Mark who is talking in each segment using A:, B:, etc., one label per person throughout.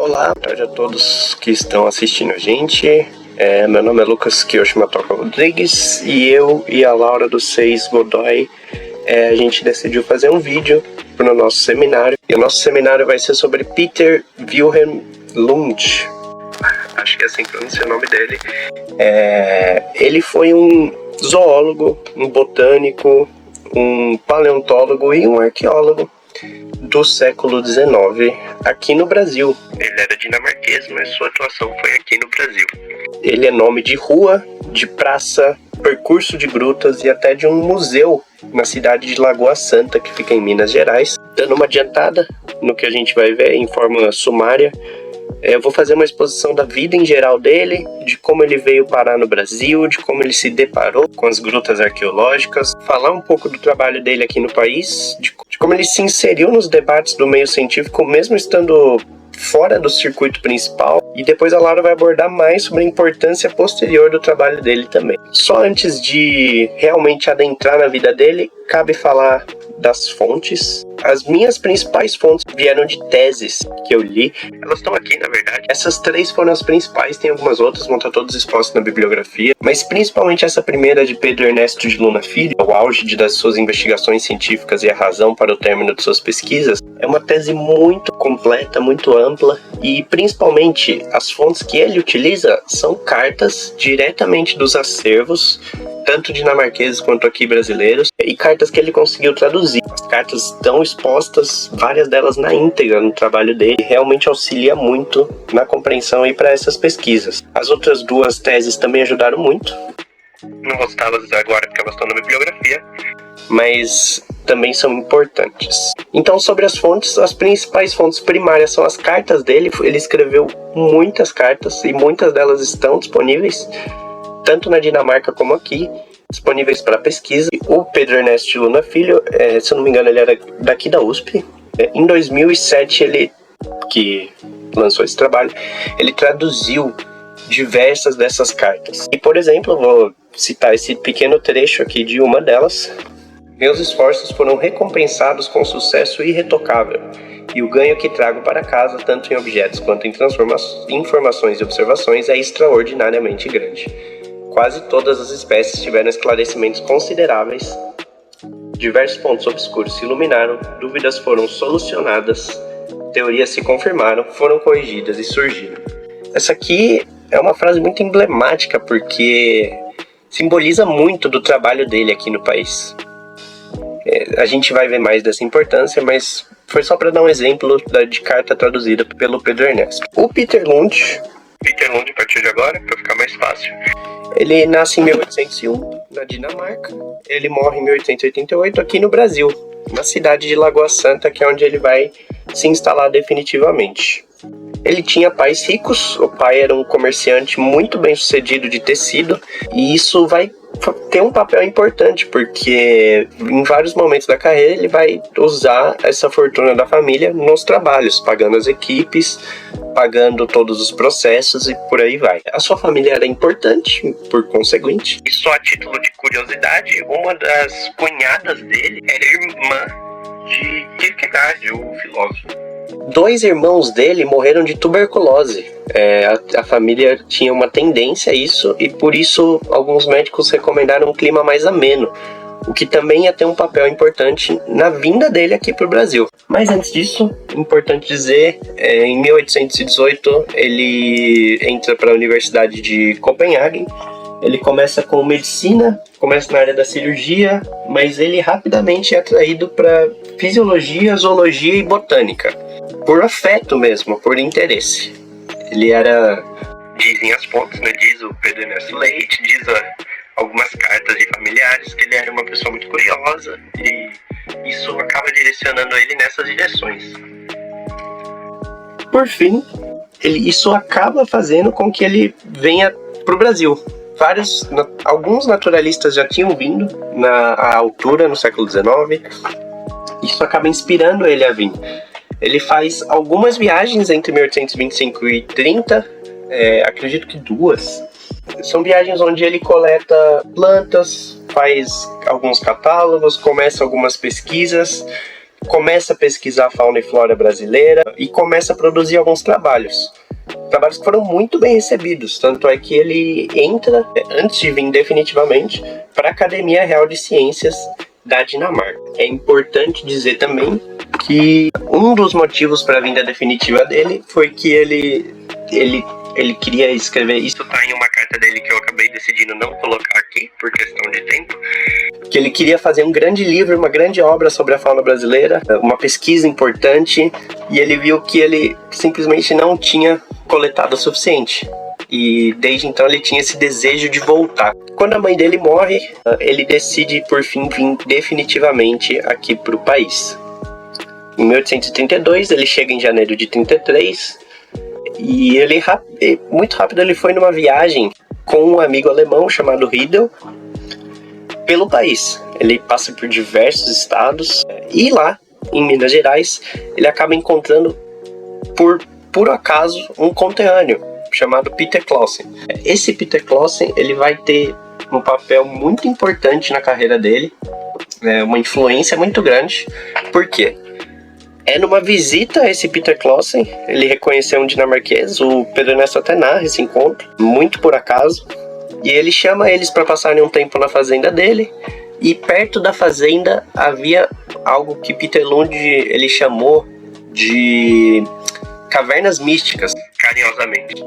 A: Olá, boa tarde a todos que estão assistindo a gente. Meu nome é Lucas Kiyoshimatoka Rodrigues e eu e a Laura do 6 Godoy, a gente decidiu fazer um vídeo para o nosso seminário. E o nosso seminário vai ser sobre Peter Wilhelm Lund. Acho que é assim que pronuncia o nome dele. Ele foi um zoólogo, um botânico, um paleontólogo e um arqueólogo do século XIX aqui no Brasil. Ele era dinamarquês, mas sua atuação foi aqui no Brasil. Ele é nome de rua, de praça, percurso de grutas e até de um museu na cidade de Lagoa Santa, que fica em Minas Gerais. Dando uma adiantada no que a gente vai ver em forma sumária, eu vou fazer uma exposição da vida em geral dele, de como ele veio parar no Brasil, de como ele se deparou com as grutas arqueológicas, falar um pouco do trabalho dele aqui no país, de como ele se inseriu nos debates do meio científico, mesmo estando fora do circuito principal, e depois a Laura vai abordar mais sobre a importância posterior do trabalho dele também. Só antes de realmente adentrar na vida dele, cabe falar das fontes. As minhas principais fontes vieram de teses que eu li. Elas estão aqui, na verdade. Essas três foram as principais, tem algumas outras, vão estar todas expostas na bibliografia. Mas principalmente essa primeira de Pedro Ernesto de Luna Filho, o auge das suas investigações científicas e a razão para o término de suas pesquisas, é uma tese muito completa, muito ampla, e principalmente as fontes que ele utiliza são cartas diretamente dos acervos, tanto dinamarqueses quanto aqui brasileiros, e cartas que ele conseguiu traduzir. As cartas estão expostas, várias delas na íntegra no trabalho dele, e realmente auxilia muito na compreensão e para essas pesquisas. As outras duas teses também ajudaram muito. Não vou citá-las agora porque elas estão na bibliografia, mas também são importantes. Então, sobre as fontes, as principais fontes primárias são as cartas dele. Ele escreveu muitas cartas e muitas delas estão disponíveis tanto na Dinamarca como aqui, disponíveis para pesquisa. O Pedro Ernesto de Luna Filho, se eu não me engano, ele era daqui da USP. Em 2007, ele, que lançou esse trabalho, ele traduziu diversas dessas cartas. E, por exemplo, eu vou citar esse pequeno trecho aqui de uma delas. Meus esforços foram recompensados com sucesso irretocável, e o ganho que trago para casa, tanto em objetos quanto em informações e observações, é extraordinariamente grande. Quase todas as espécies tiveram esclarecimentos consideráveis, diversos pontos obscuros se iluminaram, dúvidas foram solucionadas, teorias se confirmaram, foram corrigidas e surgiram. Essa aqui é uma frase muito emblemática porque simboliza muito do trabalho dele aqui no país. A gente vai ver mais dessa importância, mas foi só para dar um exemplo de carta traduzida pelo Pedro Ernesto. O Peter Lund, a partir de agora, para ficar mais fácil, ele nasce em 1801, na Dinamarca. Ele morre em 1888 aqui no Brasil, na cidade de Lagoa Santa, que é onde ele vai se instalar definitivamente. Ele tinha pais ricos, o pai era um comerciante muito bem sucedido de tecido, e isso vai ter um papel importante, porque em vários momentos da carreira ele vai usar essa fortuna da família nos trabalhos, pagando as equipes, pagando todos os processos e por aí vai. A sua família era importante, por conseguinte. E só a título de curiosidade, uma das cunhadas dele era irmã de Kierkegaard, o filósofo. 2 irmãos dele morreram de tuberculose. A família tinha uma tendência a isso, e por isso alguns médicos recomendaram um clima mais ameno, o que também ia ter um papel importante na vinda dele aqui para o Brasil. Mas antes disso, importante dizer, em 1818 ele entra para a Universidade de Copenhague. Ele começa com medicina, começa na área da cirurgia, mas ele rapidamente é atraído para fisiologia, zoologia e botânica, por afeto mesmo, por interesse. Ele era, dizem as fontes, né? Diz o Pedro Ernesto Leite, diz algumas cartas de familiares, que ele era uma pessoa muito curiosa, e isso acaba direcionando ele nessas direções. Por fim, isso acaba fazendo com que ele venha para o Brasil. Alguns naturalistas já tinham vindo à altura no século XIX, isso acaba inspirando ele a vir. Ele faz algumas viagens entre 1825 e 30, acredito que 2. São viagens onde ele coleta plantas, faz alguns catálogos, começa algumas pesquisas começa a pesquisar a fauna e flora brasileira e começa a produzir alguns trabalhos. Trabalhos que foram muito bem recebidos, tanto é que ele entra, antes de vir definitivamente, para a Academia Real de Ciências da Dinamarca. É importante dizer também que um dos motivos para a vinda definitiva dele foi que ele queria escrever, isso está em uma carta dele que eu acabei decidindo não colocar aqui por questão de tempo, que ele queria fazer um grande livro, uma grande obra sobre a fauna brasileira, uma pesquisa importante, e ele viu que ele simplesmente não tinha coletado o suficiente. E desde então ele tinha esse desejo de voltar. Quando a mãe dele morre, ele decide por fim vir definitivamente aqui para o país. Em 1832, ele chega em janeiro de 33, e ele muito rápido ele foi numa viagem com um amigo alemão chamado Riedel pelo país. Ele passa por diversos estados e lá, em Minas Gerais, ele acaba encontrando por acaso um conterrâneo chamado Peter Clausen. Esse Peter Clausen ele vai ter um papel muito importante na carreira dele, uma influência muito grande. Por quê? É numa visita a esse Peter Clausen, ele reconheceu um dinamarquês, o Pedro Ernesto até narra esse encontro, muito por acaso, e ele chama eles para passarem um tempo na fazenda dele, e perto da fazenda havia algo que Peter Lund ele chamou de cavernas místicas, carinhosamente,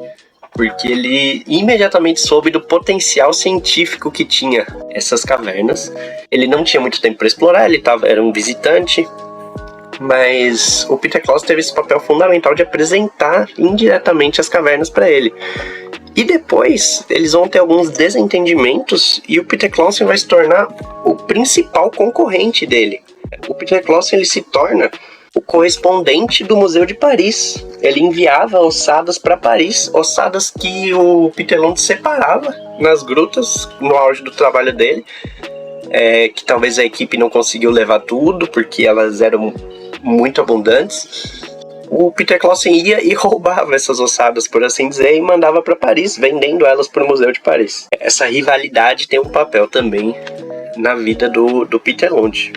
A: porque ele imediatamente soube do potencial científico que tinha essas cavernas. Ele não tinha muito tempo para explorar, era um visitante, mas o Peter Clausen teve esse papel fundamental de apresentar indiretamente as cavernas para ele. E depois eles vão ter alguns desentendimentos e o Peter Clausen vai se tornar o principal concorrente dele. O Peter Clausen ele se torna o correspondente do Museu de Paris. Ele enviava ossadas para Paris, ossadas que o Peter Lund separava nas grutas no auge do trabalho dele, que talvez a equipe não conseguiu levar tudo porque elas eram muito abundantes. O Peter Clausen ia e roubava essas ossadas, por assim dizer, e mandava para Paris, vendendo elas para o Museu de Paris. Essa rivalidade tem um papel também na vida do Peter Lund.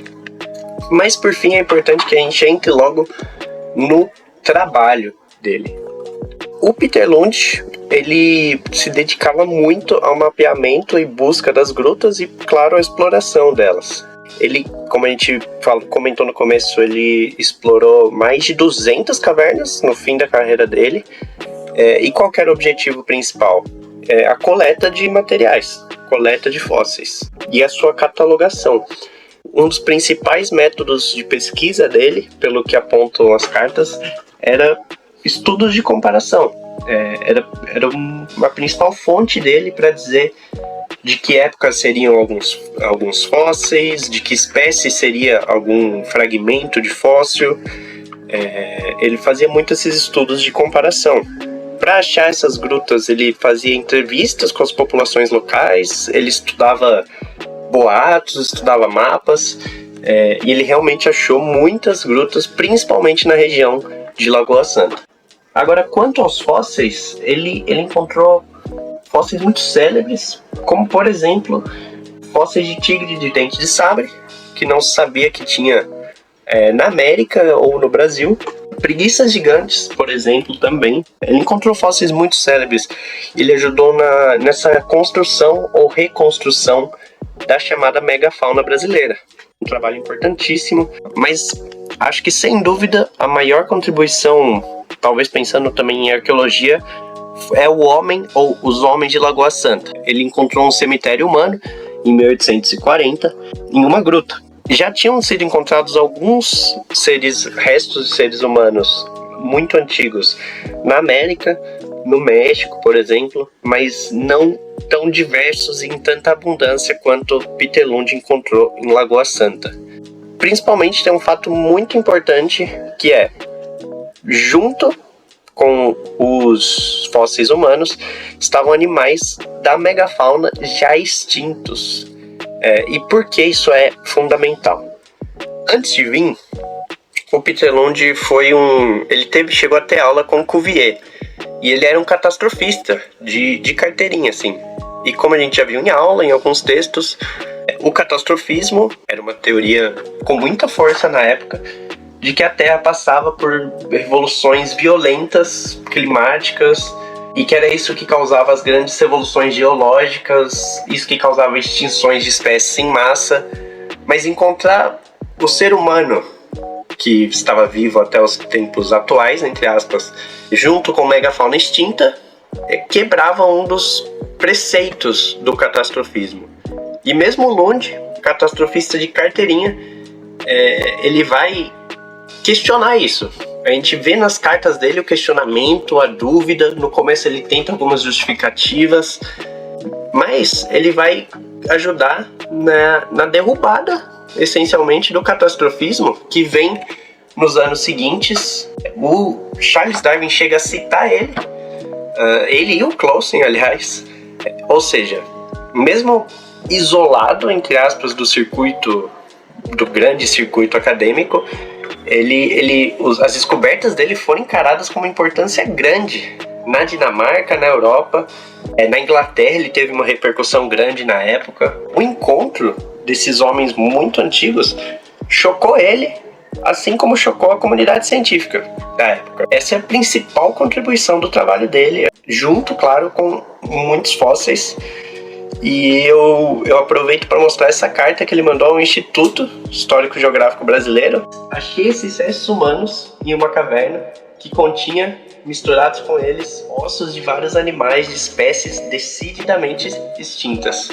A: Mas por fim é importante que a gente entre logo no trabalho dele. O Peter Lund, ele se dedicava muito ao mapeamento e busca das grutas e, claro, à exploração delas. Ele, como a gente comentou no começo, ele explorou mais de 200 cavernas no fim da carreira dele. E qual que era o objetivo principal? A coleta de materiais, coleta de fósseis e a sua catalogação. Um dos principais métodos de pesquisa dele, pelo que apontam as cartas, era estudos de comparação. Era uma principal fonte dele para dizer de que época seriam alguns fósseis, de que espécie seria algum fragmento de fóssil. Ele fazia muito esses estudos de comparação. Para achar essas grutas, ele fazia entrevistas com as populações locais, ele estudava boatos, estudava mapas, e ele realmente achou muitas grutas, principalmente na região de Lagoa Santa. Agora, quanto aos fósseis, ele encontrou fósseis muito célebres, como por exemplo, fósseis de tigre de dente de sabre, que não se sabia que tinha na América ou no Brasil. Preguiças gigantes, por exemplo, também. Ele encontrou fósseis muito célebres. Ele ajudou nessa construção ou reconstrução da chamada megafauna brasileira. Um trabalho importantíssimo, mas acho que sem dúvida a maior contribuição, talvez pensando também em arqueologia, é o homem ou os homens de Lagoa Santa. Ele encontrou um cemitério humano em 1840 em uma gruta. Já tinham sido encontrados alguns restos de seres humanos muito antigos na América, no México, por exemplo, mas não tão diversos e em tanta abundância quanto Peter Lund encontrou em Lagoa Santa. Principalmente tem um fato muito importante, que é, junto com os fósseis humanos, estavam animais da megafauna já extintos. E por que isso é fundamental? Antes de vir, o Peter Lund chegou a ter aula com Cuvier, e ele era um catastrofista de carteirinha, assim. E como a gente já viu em aula, em alguns textos, o catastrofismo era uma teoria com muita força na época, de que a Terra passava por revoluções violentas, climáticas, e que era isso que causava as grandes revoluções geológicas, isso que causava extinções de espécies em massa. Mas encontrar o ser humano, que estava vivo até os tempos atuais, entre aspas, junto com megafauna extinta, quebrava um dos preceitos do catastrofismo. E mesmo Lund, catastrofista de carteirinha, ele vai questionar isso. A gente vê nas cartas dele o questionamento, a dúvida. No começo ele tenta algumas justificativas, mas ele vai ajudar na derrubada, essencialmente, do catastrofismo, que vem nos anos seguintes. O Charles Darwin chega a citar ele e o Clausen, aliás. Ou seja, mesmo isolado, entre aspas, do grande circuito acadêmico, as descobertas dele foram encaradas com uma importância grande na Dinamarca, na Europa, na Inglaterra. Ele teve uma repercussão grande na época. O encontro desses homens muito antigos chocou ele, assim como chocou a comunidade científica da época. Essa é a principal contribuição do trabalho dele, junto, claro, com muitos fósseis. E eu aproveito para mostrar essa carta que ele mandou ao Instituto Histórico Geográfico Brasileiro. Achei esses restos humanos em uma caverna que continha, misturados com eles, ossos de vários animais de espécies decididamente extintas.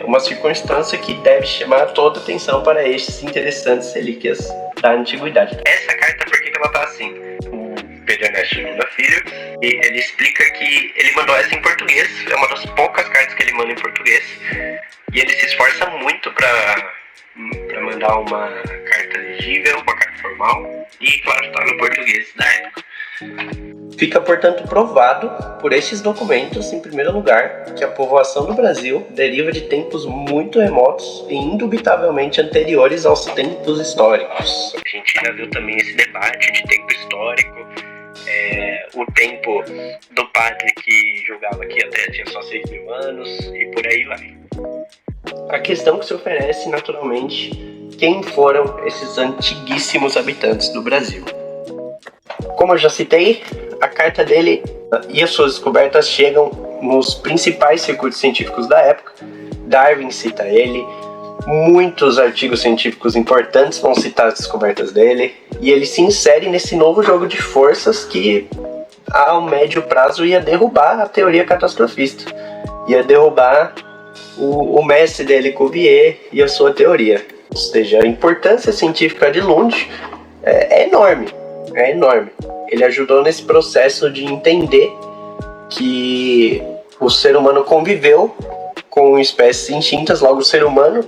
A: Uma circunstância que deve chamar toda a atenção para estes interessantes relíquias da antiguidade. Essa carta, por que ela tá assim? O Pedro Ernesto Luna Filho, ele explica que ele mandou essa em português. É uma das poucas cartas que ele manda em português, e ele se esforça muito para mandar uma carta legível, uma carta formal, e claro, tá no português da época. Fica, portanto, provado por estes documentos, em primeiro lugar, que a povoação do Brasil deriva de tempos muito remotos e indubitavelmente anteriores aos tempos históricos. A gente já viu também esse debate de tempo histórico, o tempo do padre que julgava que a Terra tinha só 6 mil anos, e por aí vai. A questão que se oferece, naturalmente, quem foram esses antiguíssimos habitantes do Brasil? Como eu já citei, a carta dele e as suas descobertas chegam nos principais circuitos científicos da época. Darwin cita ele, muitos artigos científicos importantes vão citar as descobertas dele, e ele se insere nesse novo jogo de forças que, a médio prazo, ia derrubar a teoria catastrofista, ia derrubar o mestre dele, Cuvier, e a sua teoria. Ou seja, a importância científica de Lund é enorme. Ele ajudou nesse processo de entender que o ser humano conviveu com espécies extintas, logo o ser humano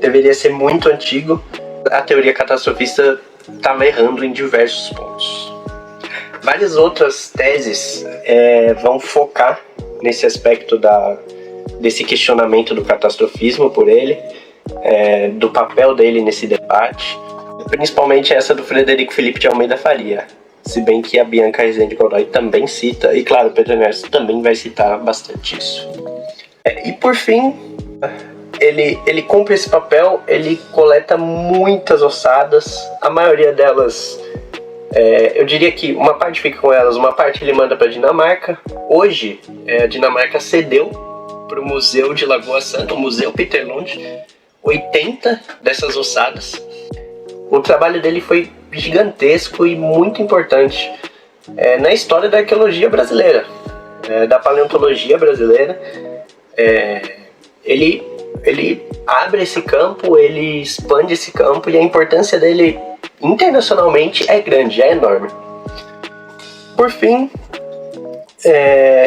A: deveria ser muito antigo. A teoria catastrofista estava errando em diversos pontos. Várias outras teses vão focar nesse aspecto desse questionamento do catastrofismo por ele, do papel dele nesse debate, principalmente essa do Frederico Felipe de Almeida Faria, se bem que a Bianca Rezende Godoy também cita, e claro, o Pedro Ernesto também vai citar bastante isso. E por fim, ele cumpre esse papel, ele coleta muitas ossadas, a maioria delas, eu diria que uma parte fica com elas, uma parte ele manda para a Dinamarca. Hoje, a Dinamarca cedeu para o Museu de Lagoa Santa, o Museu Peter Lund, 80 dessas ossadas. O trabalho dele foi gigantesco e muito importante na história da arqueologia brasileira, da paleontologia brasileira. Ele abre esse campo, ele expande esse campo, e a importância dele internacionalmente é grande, é enorme. Por fim,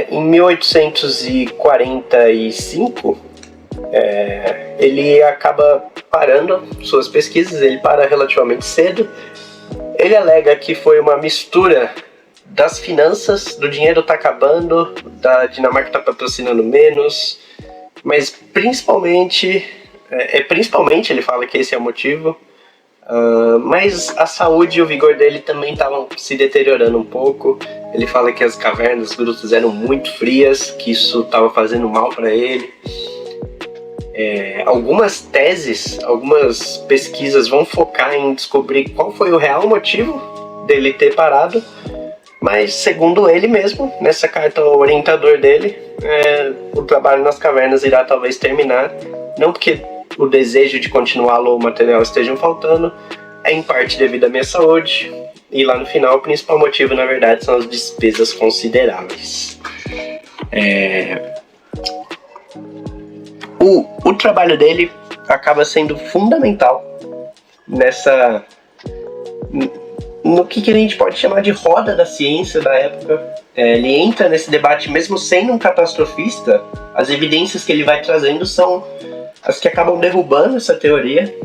A: em 1845, ele acaba parando suas pesquisas, ele para relativamente cedo. Ele alega que foi uma mistura das finanças, do dinheiro tá acabando, da Dinamarca tá patrocinando menos, mas principalmente ele fala que esse é o motivo, mas a saúde e o vigor dele também estavam se deteriorando um pouco. Ele fala que as cavernas, as grutas eram muito frias, que isso estava fazendo mal para ele. Algumas teses, algumas pesquisas vão focar em descobrir qual foi o real motivo dele ter parado, mas segundo ele mesmo, nessa carta ao orientador dele, o trabalho nas cavernas irá talvez terminar, não porque o desejo de continuá-lo ou o material estejam faltando, é em parte devido à minha saúde, e lá no final o principal motivo na verdade são as despesas consideráveis. O trabalho dele acaba sendo fundamental no que a gente pode chamar de roda da ciência da época. Ele entra nesse debate mesmo sendo um catastrofista. As evidências que ele vai trazendo são as que acabam derrubando essa teoria.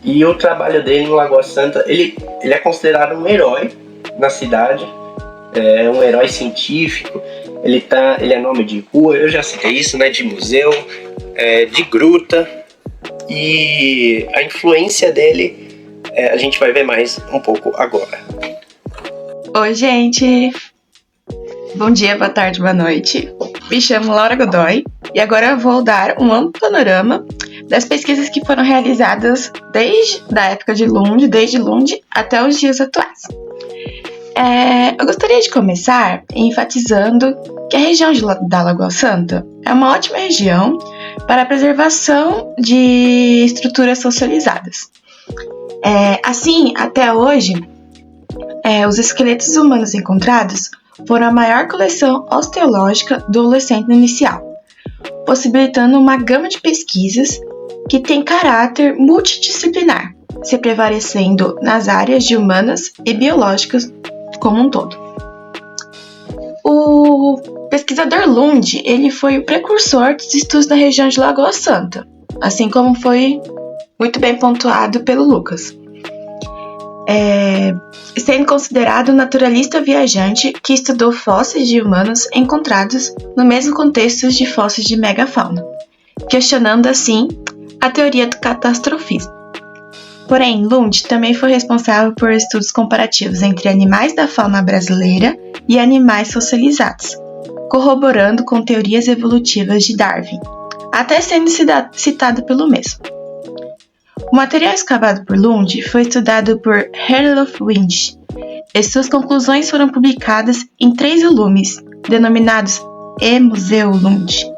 A: E o trabalho dele em Lagoa Santa, ele é considerado um herói na cidade, um herói científico. Ele é nome de rua, eu já citei isso, né, de museu, de gruta, e a influência dele a gente vai ver mais um pouco agora.
B: Oi, gente! Bom dia, boa tarde, boa noite. Me chamo Laura Godoy e agora eu vou dar um amplo panorama das pesquisas que foram realizadas desde a época de Lund, desde Lund até os dias atuais. Eu gostaria de começar enfatizando que a região da Lagoa Santa é uma ótima região para a preservação de estruturas fossilizadas. Assim, até hoje, os esqueletos humanos encontrados foram a maior coleção osteológica do Holoceno inicial, possibilitando uma gama de pesquisas que tem caráter multidisciplinar, se prevalecendo nas áreas de humanas e biológicas como um todo. O pesquisador Lund, ele foi o precursor dos estudos na região de Lagoa Santa, assim como foi muito bem pontuado pelo Lucas. Sendo considerado um naturalista viajante que estudou fósseis de humanos encontrados no mesmo contexto de fósseis de megafauna, questionando assim a teoria do catastrofismo. Porém, Lund também foi responsável por estudos comparativos entre animais da fauna brasileira e animais fossilizados, corroborando com teorias evolutivas de Darwin, até sendo citado pelo mesmo. O material escavado por Lund foi estudado por Herluf Winch, e suas conclusões foram publicadas em 3 volumes, denominados E-Museu Lund,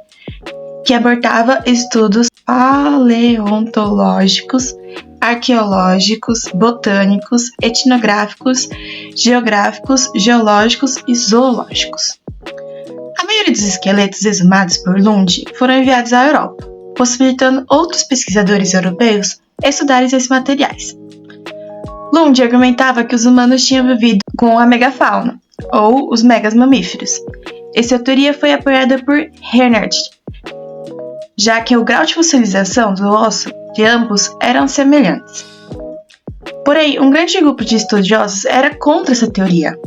B: que abordava estudos paleontológicos, arqueológicos, botânicos, etnográficos, geográficos, geológicos e zoológicos. A maioria dos esqueletos exumados por Lund foram enviados à Europa, possibilitando outros pesquisadores europeus estudarem esses materiais. Lund argumentava que os humanos tinham vivido com a megafauna, ou os megas mamíferos. Essa teoria foi apoiada por Hernard, já que o grau de fossilização do osso de ambos eram semelhantes. Porém, um grande grupo de estudiosos era contra essa teoria,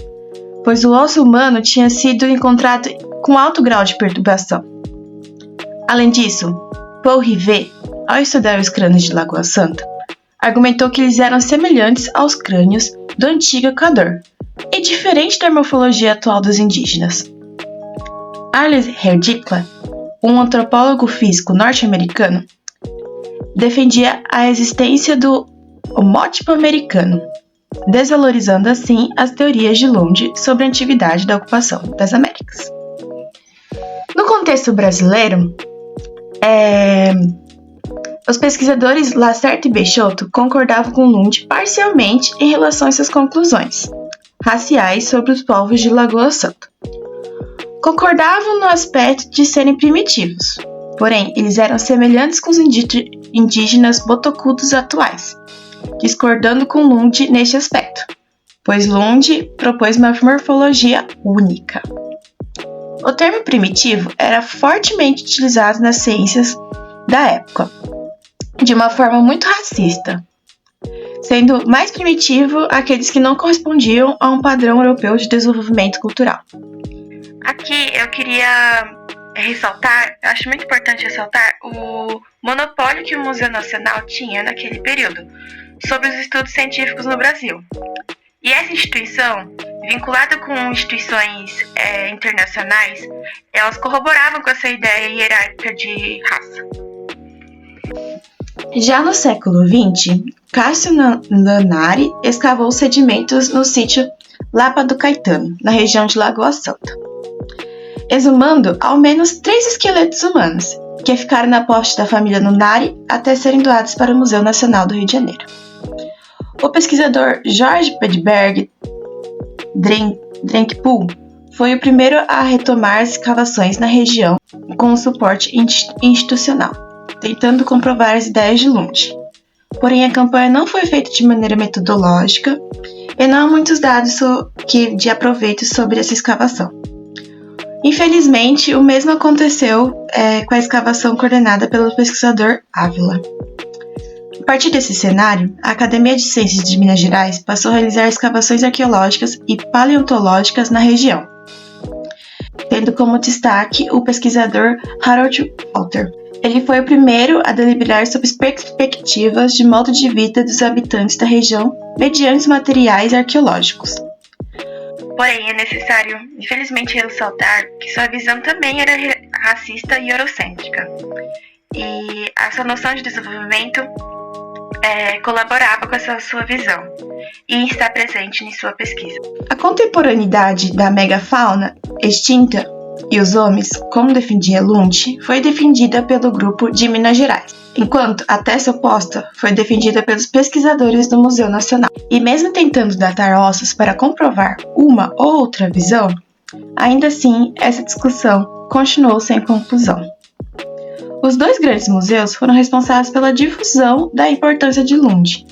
B: pois o osso humano tinha sido encontrado com alto grau de perturbação. Além disso, Paul Rivet, ao estudar os crânios de Lagoa Santa, argumentou que eles eram semelhantes aos crânios do antigo Equador e diferente da morfologia atual dos indígenas. Arles Herdikla, um antropólogo físico norte-americano, defendia a existência do homótipo americano, desvalorizando assim as teorias de Lund sobre a antiguidade da ocupação das Américas. No contexto brasileiro, os pesquisadores Lacerda e Peixoto concordavam com Lund parcialmente em relação a suas conclusões raciais sobre os povos de Lagoa Santa. Concordavam no aspecto de serem primitivos, porém eles eram semelhantes com os indígenas botocudos atuais, discordando com Lund neste aspecto, pois Lund propôs uma morfologia única. O termo primitivo era fortemente utilizado nas ciências da época, de uma forma muito racista, sendo mais primitivo aqueles que não correspondiam a um padrão europeu de desenvolvimento cultural. Aqui eu queria ressaltar, eu acho muito importante ressaltar o monopólio que o Museu Nacional tinha naquele período sobre os estudos científicos no Brasil. E essa instituição, vinculada com instituições internacionais, elas corroboravam com essa ideia hierárquica de raça. Já no século XX, Cássio Lanari escavou sedimentos no sítio Lapa do Caetano, na região de Lagoa Santa, exumando ao menos 3 esqueletos humanos, que ficaram na posse da família Lunari até serem doados para o Museu Nacional do Rio de Janeiro. O pesquisador George Pedberg Drenkpool foi o primeiro a retomar as escavações na região com um suporte institucional, tentando comprovar as ideias de Lund. Porém, a campanha não foi feita de maneira metodológica e não há muitos dados de aproveito sobre essa escavação. Infelizmente, o mesmo aconteceu com a escavação coordenada pelo pesquisador Ávila. A partir desse cenário, a Academia de Ciências de Minas Gerais passou a realizar escavações arqueológicas e paleontológicas na região, tendo como destaque o pesquisador Harold Walter. Ele foi o primeiro a deliberar sobre perspectivas de modo de vida dos habitantes da região mediante materiais arqueológicos. Porém, é necessário, infelizmente, ressaltar que sua visão também era racista e eurocêntrica, e a sua noção de desenvolvimento colaborava com essa sua visão e está presente em sua pesquisa. A contemporaneidade da megafauna extinta e os homens, como defendia Lund, foi defendida pelo grupo de Minas Gerais, enquanto a tese oposta foi defendida pelos pesquisadores do Museu Nacional. E mesmo tentando datar ossos para comprovar uma ou outra visão, ainda assim essa discussão continuou sem conclusão. Os 2 grandes museus foram responsáveis pela difusão da importância de Lund,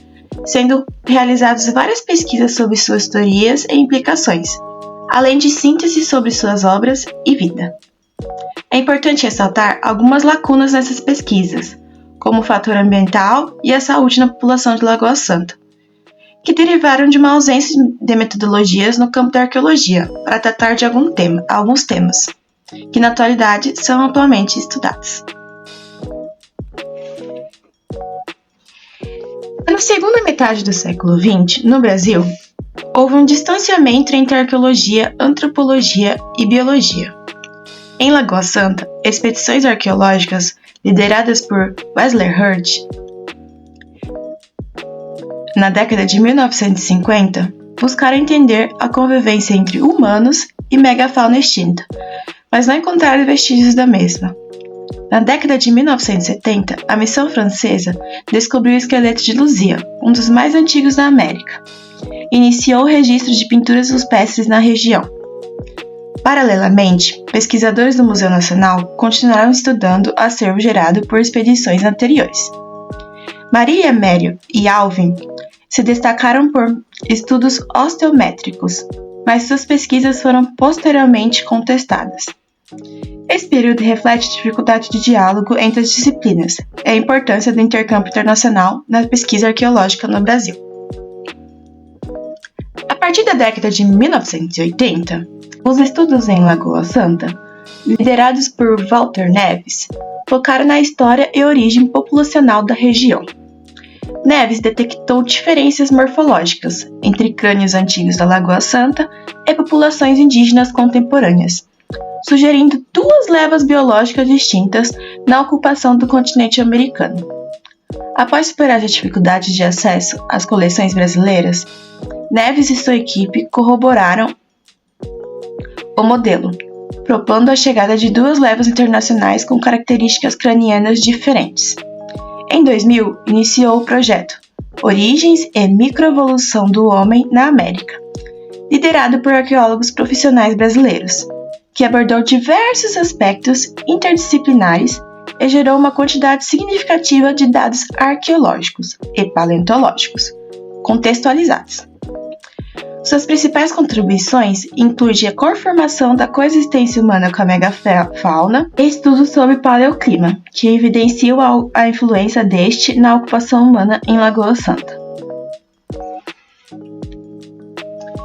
B: sendo realizadas várias pesquisas sobre suas teorias e implicações, além de síntese sobre suas obras e vida. É importante ressaltar algumas lacunas nessas pesquisas, como o fator ambiental e a saúde na população de Lagoa Santa, que derivaram de uma ausência de metodologias no campo da arqueologia para tratar de alguns temas, que na atualidade são amplamente estudados. Na segunda metade do século XX, no Brasil, houve um distanciamento entre arqueologia, antropologia e biologia. Em Lagoa Santa, expedições arqueológicas lideradas por Wesley Hurt, na década de 1950, buscaram entender a convivência entre humanos e megafauna extinta, mas não encontraram vestígios da mesma. Na década de 1970, a missão francesa descobriu o esqueleto de Luzia, um dos mais antigos da América. Iniciou o registro de pinturas rupestres na região. Paralelamente, pesquisadores do Museu Nacional continuaram estudando o acervo gerado por expedições anteriores. Maria Mério e Alvin se destacaram por estudos osteométricos, mas suas pesquisas foram posteriormente contestadas. Esse período reflete a dificuldade de diálogo entre as disciplinas e a importância do intercâmbio internacional na pesquisa arqueológica no Brasil. A partir da década de 1980, os estudos em Lagoa Santa, liderados por Walter Neves, focaram na história e origem populacional da região. Neves detectou diferenças morfológicas entre crânios antigos da Lagoa Santa e populações indígenas contemporâneas, sugerindo 2 levas biológicas distintas na ocupação do continente americano. Após superar as dificuldades de acesso às coleções brasileiras, Neves e sua equipe corroboraram o modelo, propondo a chegada de 2 levas internacionais com características cranianas diferentes. Em 2000, iniciou o projeto Origens e Microevolução do Homem na América, liderado por arqueólogos profissionais brasileiros, que abordou diversos aspectos interdisciplinares e gerou uma quantidade significativa de dados arqueológicos e paleontológicos contextualizados. Suas principais contribuições incluem a conformação da coexistência humana com a megafauna e estudos sobre paleoclima, que evidenciam a influência deste na ocupação humana em Lagoa Santa.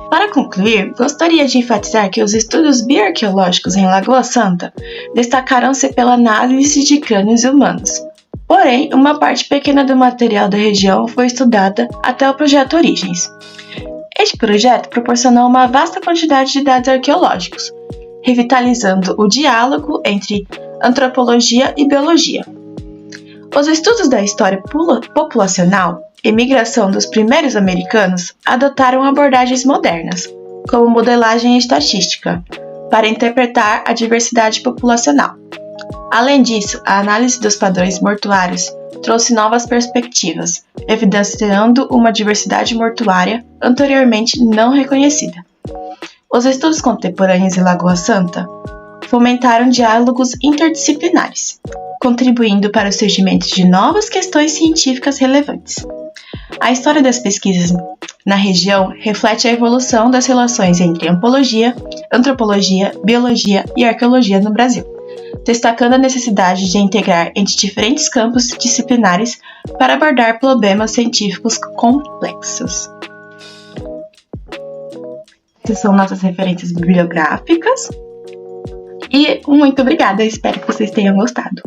B: Para concluir, gostaria de enfatizar que os estudos bioarqueológicos em Lagoa Santa destacaram-se pela análise de crânios humanos. Porém, uma parte pequena do material da região foi estudada até o projeto Origens. Este projeto proporcionou uma vasta quantidade de dados arqueológicos, revitalizando o diálogo entre antropologia e biologia. Os estudos da história populacional e migração dos primeiros americanos adotaram abordagens modernas, como modelagem estatística, para interpretar a diversidade populacional. Além disso, a análise dos padrões mortuários trouxe novas perspectivas, evidenciando uma diversidade mortuária anteriormente não reconhecida. Os estudos contemporâneos em Lagoa Santa fomentaram diálogos interdisciplinares, contribuindo para o surgimento de novas questões científicas relevantes. A história das pesquisas na região reflete a evolução das relações entre antropologia, biologia e arqueologia no Brasil, destacando a necessidade de integrar entre diferentes campos disciplinares para abordar problemas científicos complexos. Essas são nossas referências bibliográficas. E muito obrigada, espero que vocês tenham gostado.